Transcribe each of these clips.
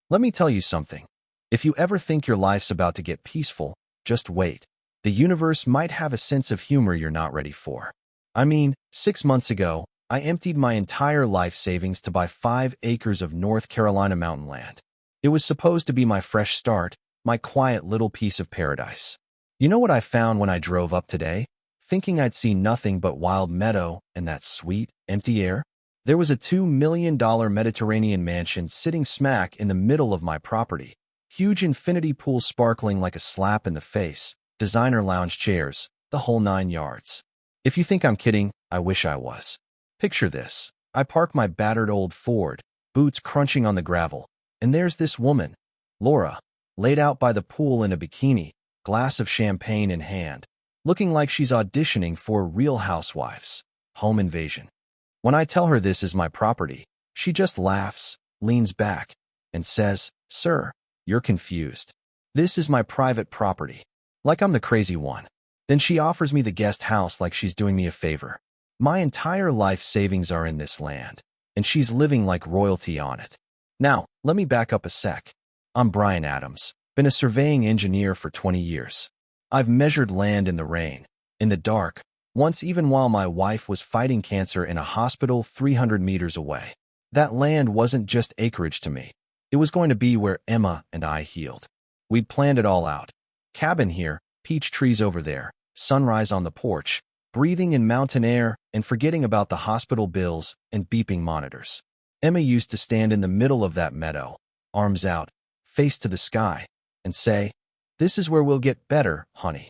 Let me tell you something. If you ever think your life's about to get peaceful, just wait. The universe might have a sense of humor you're not ready for. I mean, 6 months ago, I emptied my entire life savings to buy 5 acres of North Carolina mountain land. It was supposed to be my fresh start, my quiet little piece of paradise. You know what I found when I drove up today? Thinking I'd see nothing but wild meadow and that sweet, empty air? There was a $2 million Mediterranean mansion sitting smack in the middle of my property. Huge infinity pool sparkling like a slap in the face, designer lounge chairs, the whole 9 yards. If you think I'm kidding, I wish I was. Picture this. I park my battered old Ford, boots crunching on the gravel, and there's this woman, Laura, laid out by the pool in a bikini, glass of champagne in hand, looking like she's auditioning for Real Housewives, Home Invasion. When I tell her this is my property, she just laughs, leans back, and says, "Sir, you're confused. This is my private property." Like I'm the crazy one. Then she offers me the guest house like she's doing me a favor. My entire life savings are in this land, and she's living like royalty on it. Now, let me back up a sec. I'm Brian Adams, been a surveying engineer for 20 years. I've measured land in the rain, in the dark, once even while my wife was fighting cancer in a hospital 300 meters away. That land wasn't just acreage to me. It was going to be where Emma and I healed. We'd planned it all out. Cabin here, peach trees over there, sunrise on the porch, breathing in mountain air and forgetting about the hospital bills and beeping monitors. Emma used to stand in the middle of that meadow, arms out, face to the sky, and say, "This is where we'll get better, honey."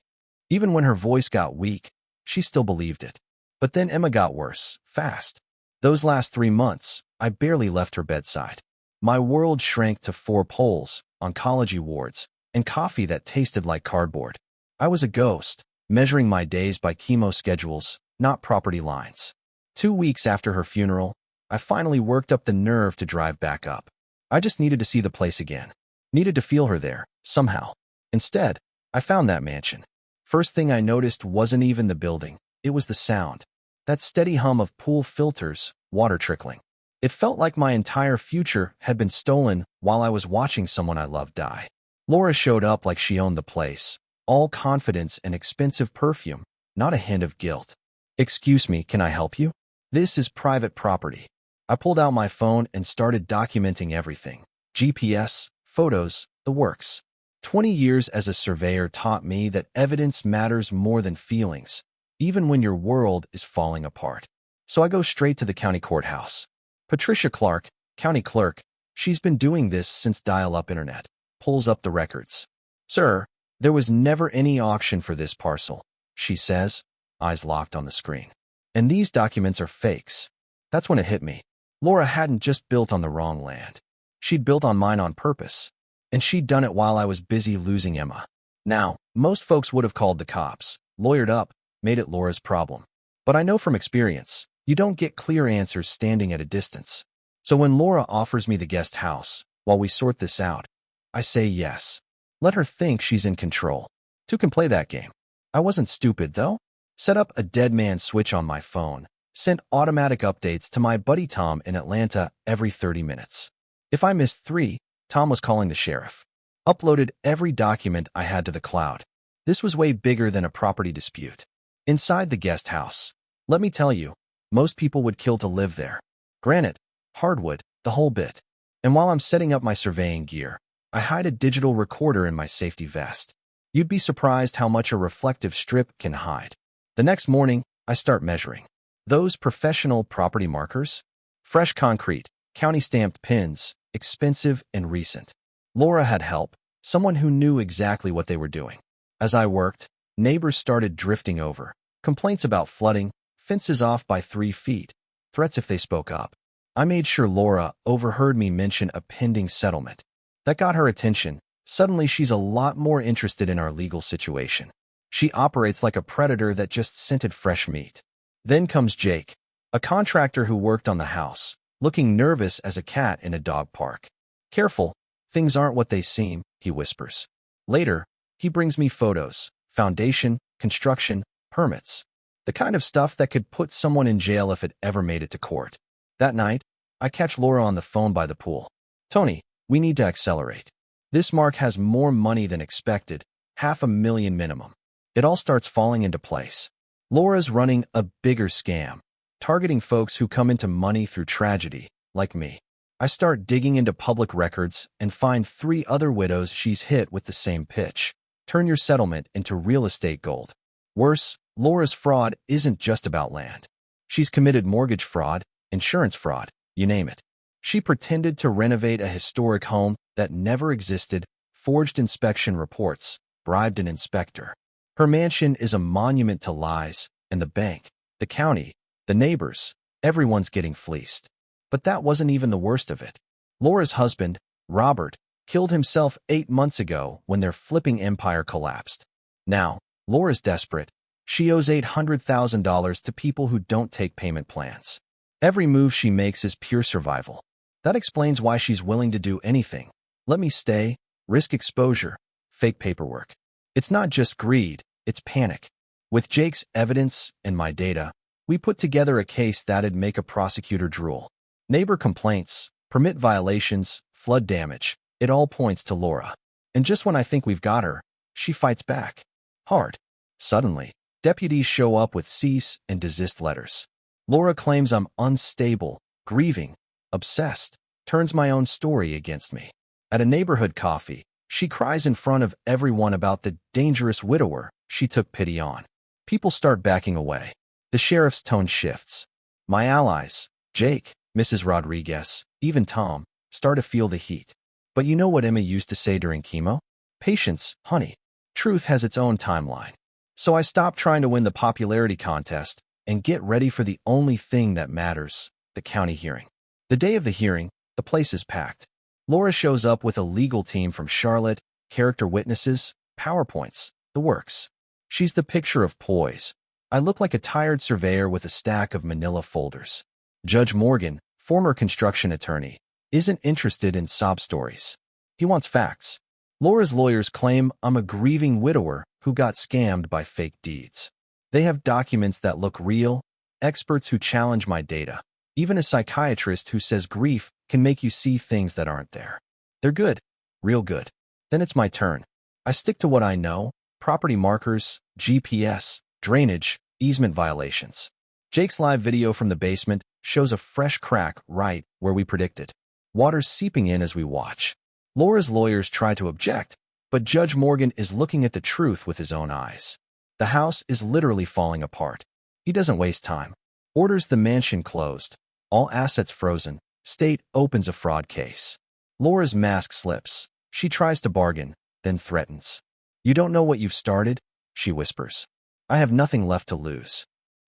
Even when her voice got weak, she still believed it. But then Emma got worse, fast. Those last 3 months, I barely left her bedside. My world shrank to 4 poles, oncology wards, and coffee that tasted like cardboard. I was a ghost, measuring my days by chemo schedules, not property lines. 2 weeks after her funeral, I finally worked up the nerve to drive back up. I just needed to see the place again. Needed to feel her there, somehow. Instead, I found that mansion. First thing I noticed wasn't even the building, it was the sound. That steady hum of pool filters, water trickling. It felt like my entire future had been stolen while I was watching someone I loved die. Laura showed up like she owned the place, all confidence and expensive perfume, not a hint of guilt. "Excuse me, can I help you? This is private property." I pulled out my phone and started documenting everything. GPS, photos, the works. 20 years as a surveyor taught me that evidence matters more than feelings, even when your world is falling apart. So I go straight to the county courthouse. Patricia Clark, county clerk, she's been doing this since dial-up internet, pulls up the records. "Sir, there was never any auction for this parcel," she says, eyes locked on the screen. "And these documents are fakes." That's when it hit me. Laura hadn't just built on the wrong land. She'd built on mine on purpose. And she'd done it while I was busy losing Emma. Now, most folks would have called the cops, lawyered up, made it Laura's problem. But I know from experience, you don't get clear answers standing at a distance. So when Laura offers me the guest house, while we sort this out, I say yes. Let her think she's in control. Two can play that game. I wasn't stupid, though. Set up a dead man switch on my phone, sent automatic updates to my buddy Tom in Atlanta every 30 minutes. If I missed 3, Tom was calling the sheriff. Uploaded every document I had to the cloud. This was way bigger than a property dispute. Inside the guest house, let me tell you, most people would kill to live there. Granite, hardwood, the whole bit. And while I'm setting up my surveying gear, I hide a digital recorder in my safety vest. You'd be surprised how much a reflective strip can hide. The next morning, I start measuring. Those professional property markers? Fresh concrete, county-stamped pins, expensive and recent. Laura had help, someone who knew exactly what they were doing. As I worked, neighbors started drifting over. Complaints about flooding, fences off by 3 feet, threats if they spoke up. I made sure Laura overheard me mention a pending settlement. That got her attention. Suddenly, she's a lot more interested in our legal situation. She operates like a predator that just scented fresh meat. Then comes Jake, a contractor who worked on the house, looking nervous as a cat in a dog park. "Careful, things aren't what they seem," he whispers. Later, he brings me photos, foundation, construction, permits. The kind of stuff that could put someone in jail if it ever made it to court. That night, I catch Laura on the phone by the pool. "Tony, We need to accelerate. This mark has more money than expected, $500,000 minimum. It all starts falling into place. Laura's running a bigger scam, targeting folks who come into money through tragedy, like me. I start digging into public records and find 3 other widows she's hit with the same pitch. Turn your settlement into real estate gold. Worse, Laura's fraud isn't just about land. She's committed mortgage fraud, insurance fraud, you name it. She pretended to renovate a historic home that never existed, forged inspection reports, bribed an inspector. Her mansion is a monument to lies, and the bank, the county, the neighbors, everyone's getting fleeced. But that wasn't even the worst of it. Laura's husband, Robert, killed himself 8 months ago when their flipping empire collapsed. Now, Laura's desperate. She owes $800,000 to people who don't take payment plans. Every move she makes is pure survival. That explains why she's willing to do anything. Let me stay, risk exposure, fake paperwork. It's not just greed, it's panic. With Jake's evidence and my data, we put together a case that'd make a prosecutor drool. Neighbor complaints, permit violations, flood damage. It all points to Laura. And just when I think we've got her, she fights back. Hard. Suddenly, deputies show up with cease and desist letters. Laura claims I'm unstable, grieving, obsessed, turns my own story against me. At a neighborhood coffee, she cries in front of everyone about the dangerous widower she took pity on. People start backing away. The sheriff's tone shifts. My allies, Jake, Mrs. Rodriguez, even Tom, start to feel the heat. But you know what Emma used to say during chemo? Patience, honey. Truth has its own timeline. So I stop trying to win the popularity contest and get ready for the only thing that matters, the county hearing. The day of the hearing, the place is packed. Laura shows up with a legal team from Charlotte, character witnesses, PowerPoints, the works. She's the picture of poise. I look like a tired surveyor with a stack of manila folders. Judge Morgan, former construction attorney, isn't interested in sob stories. He wants facts. Laura's lawyers claim I'm a grieving widower who got scammed by fake deeds. They have documents that look real, experts who challenge my data, even a psychiatrist who says grief can make you see things that aren't there. They're good, real good. Then it's my turn. I stick to what I know, property markers, GPS, drainage, easement violations. Jake's live video from the basement shows a fresh crack right where we predicted. Water's seeping in as we watch. Laura's lawyers try to object, but Judge Morgan is looking at the truth with his own eyes. The house is literally falling apart. He doesn't waste time. Orders the mansion closed. All assets frozen. State opens a fraud case. Laura's mask slips. She tries to bargain, then threatens. You don't know what you've started, she whispers. I have nothing left to lose.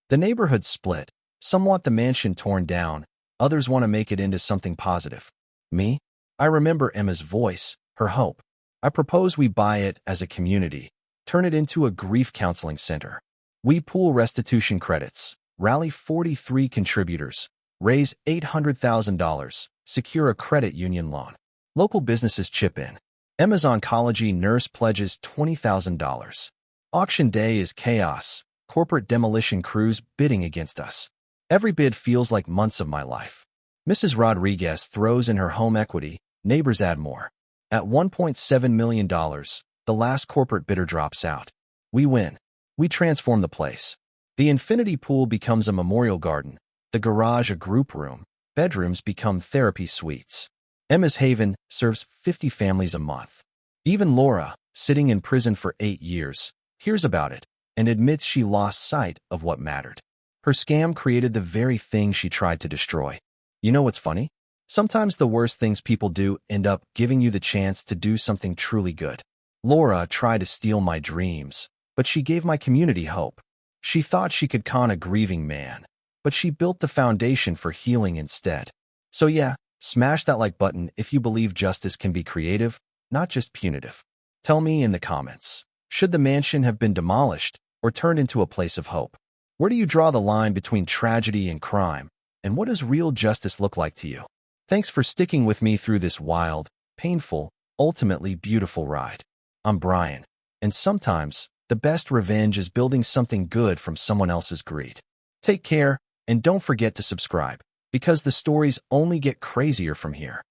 The neighborhood's split. Some want the mansion torn down. Others want to make it into something positive. Me? I remember Emma's voice, her hope. I propose we buy it as a community, turn it into a grief counseling center. We pool restitution credits, rally 43 contributors, raise $800,000, secure a credit union loan. Local businesses chip in. Emma's oncology nurse pledges $20,000. Auction day is chaos, corporate demolition crews bidding against us. Every bid feels like months of my life. Mrs. Rodriguez throws in her home equity, neighbors add more. At $1.7 million, the last corporate bidder drops out. We win. We transform the place. The infinity pool becomes a memorial garden, the garage a group room, bedrooms become therapy suites. Emma's Haven serves 50 families a month. Even Laura, sitting in prison for 8 years, hears about it and admits she lost sight of what mattered. Her scam created the very thing she tried to destroy. You know what's funny? Sometimes the worst things people do end up giving you the chance to do something truly good. Laura tried to steal my dreams, but she gave my community hope. She thought she could con a grieving man, but she built the foundation for healing instead. So yeah, smash that like button if you believe justice can be creative, not just punitive. Tell me in the comments, should the mansion have been demolished or turned into a place of hope? Where do you draw the line between tragedy and crime? And what does real justice look like to you? Thanks for sticking with me through this wild, painful, ultimately beautiful ride. I'm Brian, and sometimes the best revenge is building something good from someone else's greed. Take care, and don't forget to subscribe, because the stories only get crazier from here.